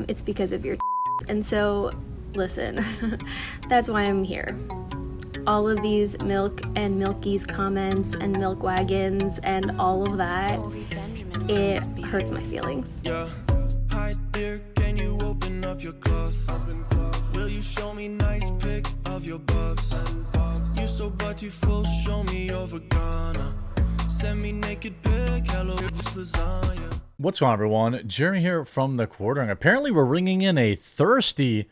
it's because of your and so listen, that's why I'm here. All of these milk and milkies comments and milk wagons and all of that, it hurts my feelings. Yeah. Hi dear, can you open up your cloth? Will you show me nice pic of your bubs? You so beautiful, show me your vagina. Send me naked pic, hello lasagna. What's going on, everyone? Jeremy here from the Quartering. Apparently, we're ringing in a thirsty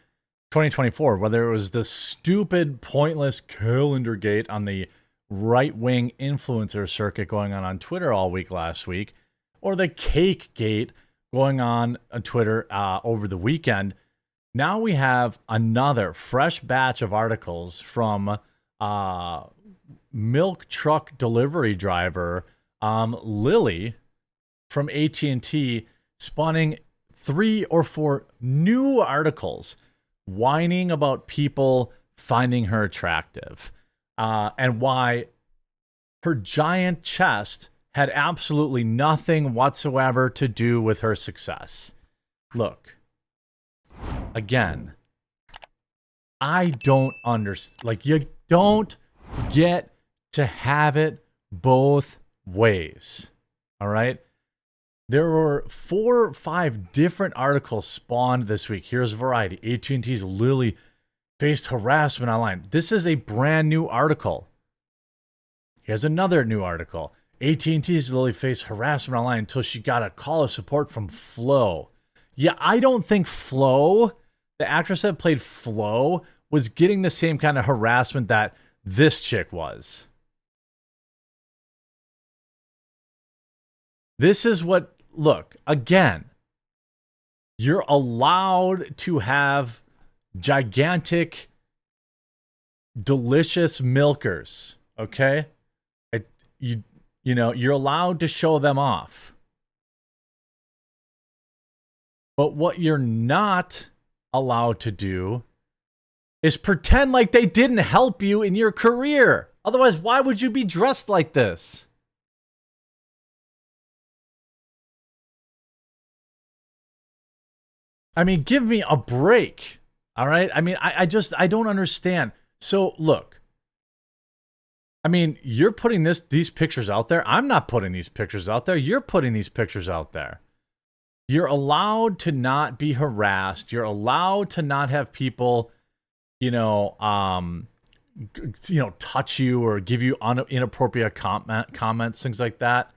2024, whether it was the stupid, pointless calendar gate on the right-wing influencer circuit going on Twitter all week last week, or the cake gate going on Twitter over the weekend. Now we have another fresh batch of articles from milk truck delivery driver Lily from AT&T, spawning 3 or 4 new articles whining about people finding her attractive and why her giant chest had absolutely nothing whatsoever to do with her success. Look, again, I don't understand. Like, you don't get to have it both ways. All right? There were 4 or 5 different articles spawned this week. Here's Variety. AT&T's Lily faced harassment online. This is a brand new article. Here's another new article. AT&T's Lily faced harassment online until she got a call of support from Flo. Yeah, I don't think Flo, the actress that played Flo, was getting the same kind of harassment that this chick was. This is what, look, again, you're allowed to have gigantic, delicious milkers, okay? You know, you're allowed to show them off. But what you're not allowed to do is pretend like they didn't help you in your career. Otherwise, why would you be dressed like this? I mean, give me a break. All right? I mean, I don't understand. So, look. I mean, you're putting these pictures out there. I'm not putting these pictures out there. You're putting these pictures out there. You're allowed to not be harassed. You're allowed to not have people, touch you or give you inappropriate comments, things like that.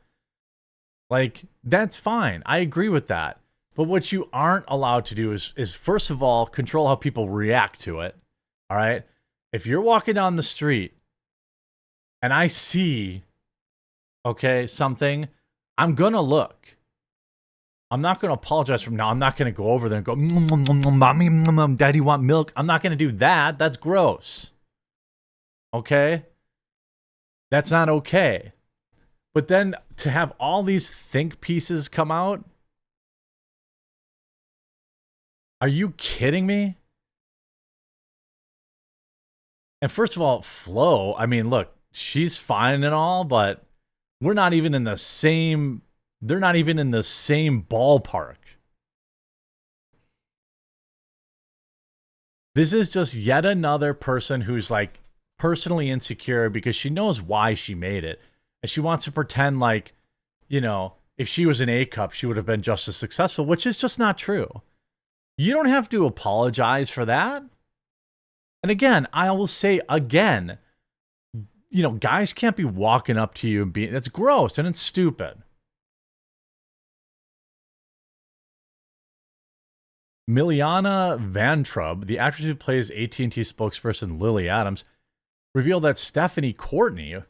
Like, that's fine. I agree with that. But what you aren't allowed to do is first of all, control how people react to it. All right? If you're walking down the street and I see, something, I'm going to look. I'm not going to apologize from now. I'm not going to go over there and go, Mommy, Daddy, want milk? I'm not going to do that. That's gross. Okay? That's not okay. But then to have all these think pieces come out, are you kidding me? And first of all, Flo, I mean, look, she's fine and all, but we're not even in the same, they're not even in the same ballpark. This is just yet another person who's like personally insecure because she knows why she made it. And she wants to pretend like, if she was an A cup, she would have been just as successful, which is just not true. You don't have to apologize for that. And again, I will say again, guys can't be walking up to you and being, that's gross and it's stupid. Miliana Vantrub, the actress who plays AT&T spokesperson Lily Adams, revealed that Stephanie Courtney,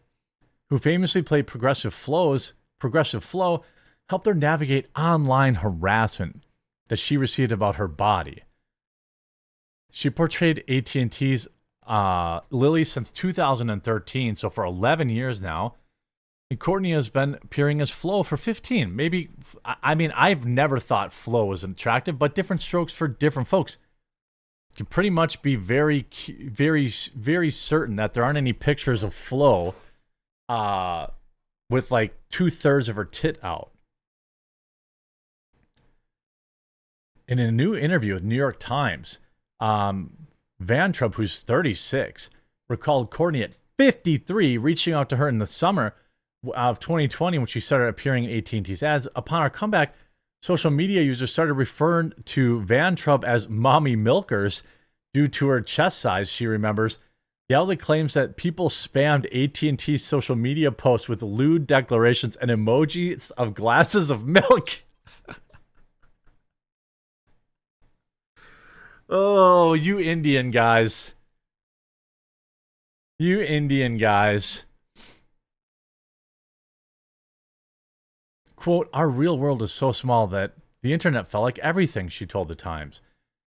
who famously played Progressive Flo, helped her navigate online harassment that she received about her body. She portrayed AT&T's Lily since 2013, so for 11 years now. And Courtney has been appearing as Flo for 15. Maybe, I mean, I've never thought Flo was attractive, but different strokes for different folks. You can pretty much be very, very, very certain that there aren't any pictures of Flo with like 2/3 of her tit out. In a new interview with New York Times, Van Trump, who's 36, recalled Courtney at 53 reaching out to her in the summer of 2020 when she started appearing in AT&T's ads. Upon her comeback, social media users started referring to Van Trump as mommy milkers due to her chest size, she remembers. The outlet claims that people spammed AT&T's social media posts with lewd declarations and emojis of glasses of milk. Oh, you Indian guys. You Indian guys. Quote, our real world is so small that the internet felt like everything, she told the Times.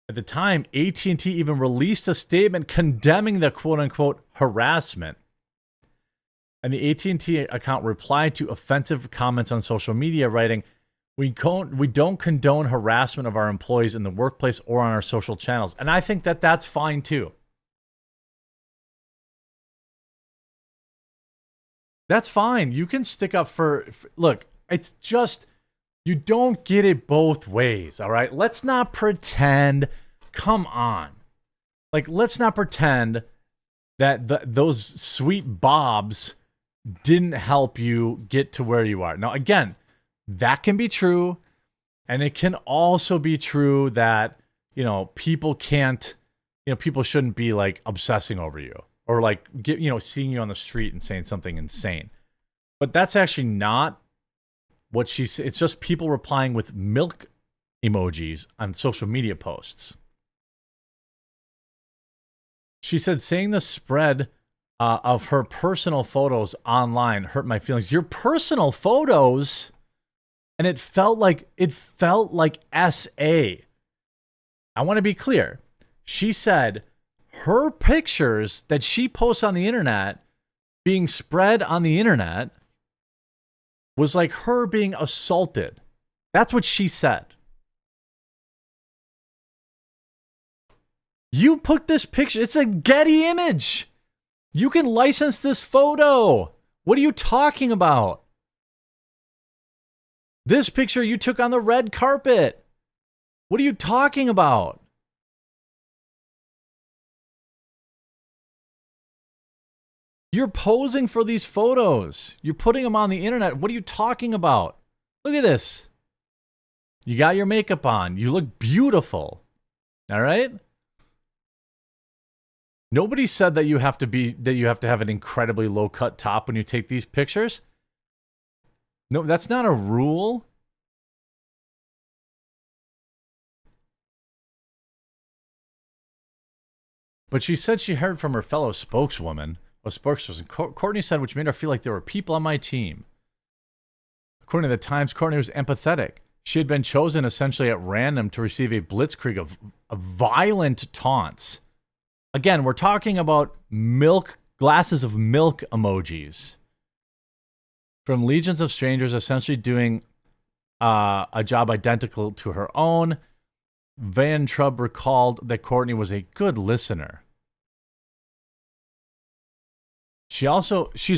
At the time, AT&T even released a statement condemning the quote-unquote harassment. And the AT&T account replied to offensive comments on social media, writing, we don't condone harassment of our employees in the workplace or on our social channels. And I think that that's fine too. That's fine. You can stick up for look, it's just, you don't get it both ways, all right? Let's not pretend, come on. Like, let's not pretend that those sweet bobs didn't help you get to where you are. Now, again, that can be true, and it can also be true that, you know, people can't, you know, people shouldn't be, like, obsessing over you or, like, seeing you on the street and saying something insane. But that's actually not what she said. It's just people replying with milk emojis on social media posts. She said, saying the spread of her personal photos online hurt my feelings. Your personal photos? And it felt like SA. I want to be clear. She said her pictures that she posts on the internet being spread on the internet was like her being assaulted. That's what she said. You put this picture, it's a Getty image. You can license this photo. What are you talking about? This picture you took on the red carpet. What are you talking about? You're posing for these photos. You're putting them on the internet. What are you talking about? Look at this. You got your makeup on. You look beautiful. All right? Nobody said that you have to have an incredibly low cut top when you take these pictures. No, that's not a rule. But she said she heard from her fellow spokeswoman, a spokesperson, Courtney said, which made her feel like there were people on my team. According to the Times, Courtney was empathetic. She had been chosen essentially at random to receive a blitzkrieg of violent taunts. Again, we're talking about glasses of milk emojis from legions of strangers essentially doing a job identical to her own. Van Trump recalled that Courtney was a good listener. She's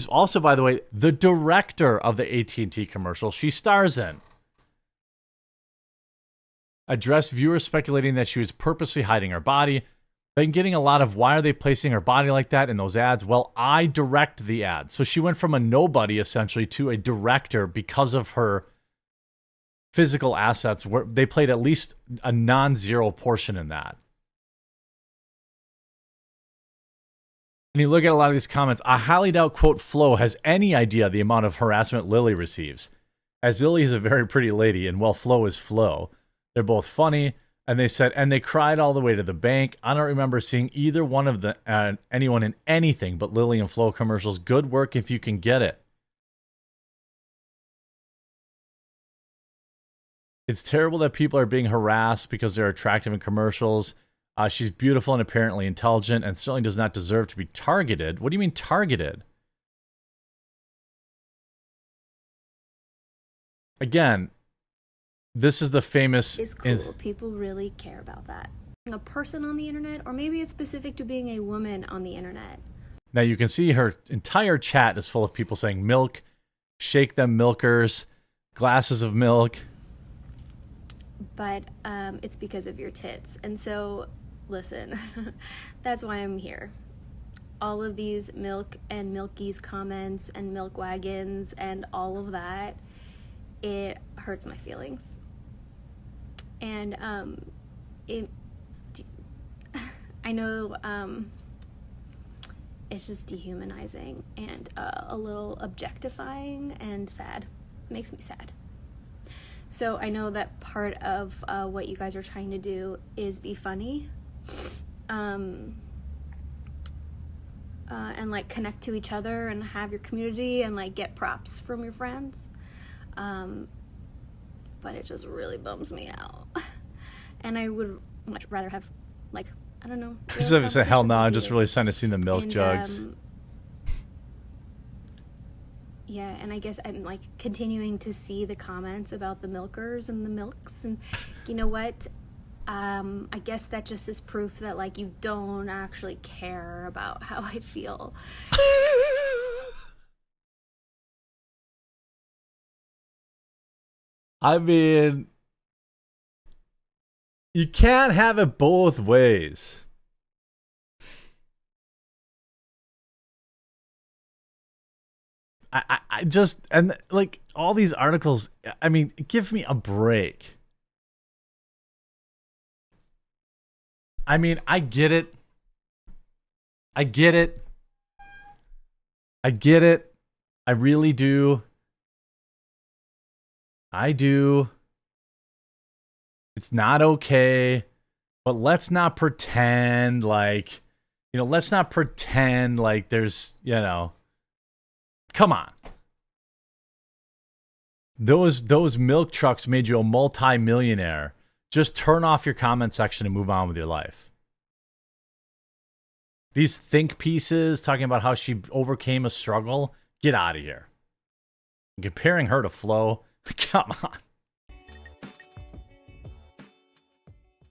also, by the way, the director of the AT&T commercial she stars in. Addressed viewers speculating that she was purposely hiding her body. Been getting a lot of, why are they placing her body like that in those ads? Well, I direct the ads. So she went from a nobody essentially to a director because of her physical assets, where they played at least a non-zero portion in that. And you look at a lot of these comments, I highly doubt, quote, Flo has any idea the amount of harassment Lily receives, as Lily is a very pretty lady, and while Flo is Flo. They're both funny, and they said, and they cried all the way to the bank. I don't remember seeing either one of anyone in anything but Lily and Flo commercials. Good work if you can get it. It's terrible that people are being harassed because they're attractive in commercials. She's beautiful and apparently intelligent and certainly does not deserve to be targeted. What do you mean targeted? Again, this is the famous... It's cool. People really care about that. A person on the internet, or maybe it's specific to being a woman on the internet. Now you can see her entire chat is full of people saying milk, shake them milkers, glasses of milk. but it's because of your tits. And so, listen, that's why I'm here. All of these milk and milkies comments and milk wagons and all of that, it hurts my feelings. And it, I know it's just dehumanizing and a little objectifying and sad. It makes me sad. So I know that part of what you guys are trying to do is be funny, and like connect to each other and have your community and like get props from your friends. But it just really bums me out. And I would much rather have, like, I don't know. So say, hell no, I'm just really starting to see the milk jugs. Yeah, and I guess I'm like continuing to see the comments about the milkers and the milks, and you know what? I guess that just is proof that like you don't actually care about how I feel. I mean, you can't have it both ways. I just, and like all these articles, I mean, give me a break. I mean, I get it. I get it. I get it. I really do. I do. It's not okay. But let's not pretend like, let's not pretend like there's, come on. Those milk trucks made you a multi-millionaire. Just turn off your comment section and move on with your life. These think pieces talking about how she overcame a struggle, get out of here. Comparing her to Flo, come on.